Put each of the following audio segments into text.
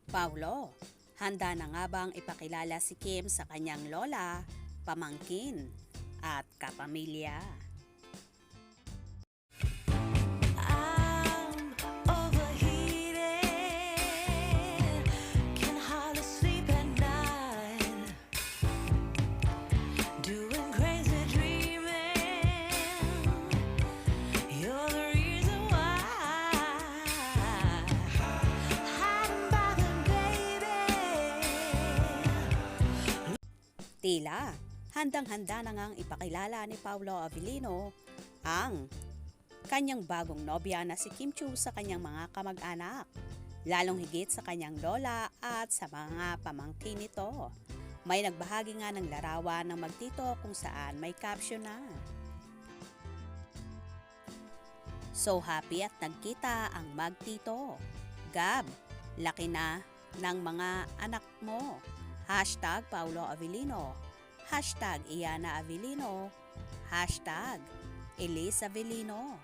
Paulo, handa na nga bang ipakilala si Kim sa kanyang lola, pamangkin, at kapamilya? I'm overheated, can hardly sleep at night, doing crazy dreaming. You're the reason why. Hiding by the baby. Tila, handang-handa na ngang ipakilala ni Paulo Avellino ang kanyang bagong nobya na si Kim Chiu sa kanyang mga kamag-anak, lalong higit sa kanyang lola at sa mga pamangkin nito. May nagbahagi nga ng larawan ng magtito kung saan may caption na, "So happy at nagkita ang magtito. Gab, laki na ng mga anak mo. Hashtag Paulo Avellino. Hashtag Iana Avellino. Hashtag Elise Avellino.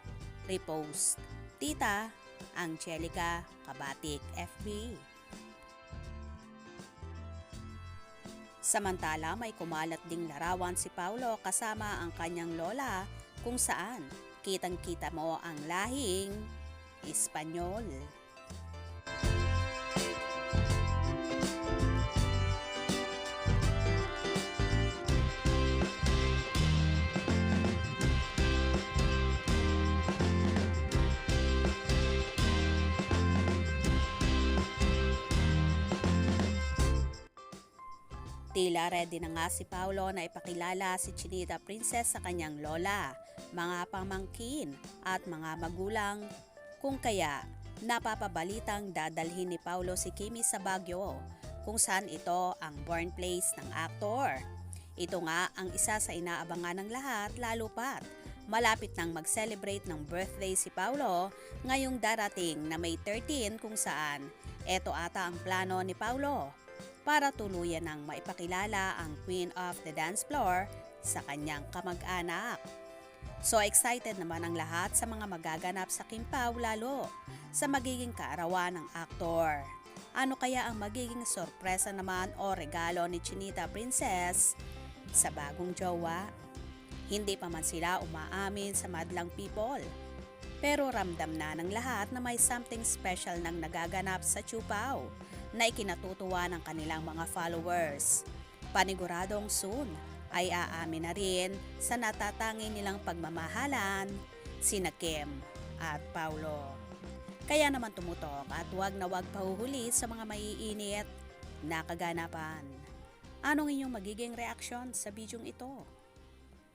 Repost, Tita Angelica Kabatik FB." Samantala, may kumalat ding larawan si Paulo kasama ang kanyang lola kung saan kitang-kita mo ang lahing Espanyol. Tila ready na nga si Paulo na ipakilala si Chinita Princess sa kanyang lola, mga pamangkin at mga magulang, kung kaya napapabalitang dadalhin ni Paulo si Kimi sa Baguio, kung saan ito ang birthplace ng aktor. Ito nga ang isa sa inaabangan ng lahat, lalo pat malapit nang mag-celebrate ng birthday si Paulo ngayong darating na May 13, kung saan eto ata ang plano ni Paulo para tuluyan ng maipakilala ang Queen of the Dance Floor sa kanyang kamag-anak. So excited naman ang lahat sa mga magaganap sa Kim Pao, lalo sa magiging kaarawan ng aktor. Ano kaya ang magiging sorpresa naman o regalo ni Chinita Princess sa bagong jowa? Hindi pa man sila umaamin sa madlang people, pero ramdam na ng lahat na may something special nang nagaganap sa Chupao na ikinatutuwa ng kanilang mga followers. Paniguradong soon ay aamin na rin sa natatangi nilang pagmamahalan sina Kim at Paulo. Kaya naman tumutok at wag na wag pahuhuli sa mga maiinit na kaganapan. Anong inyong magiging reaksyon sa bidyong ito?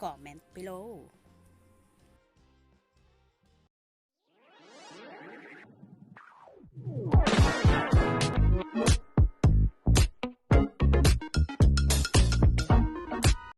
Comment below.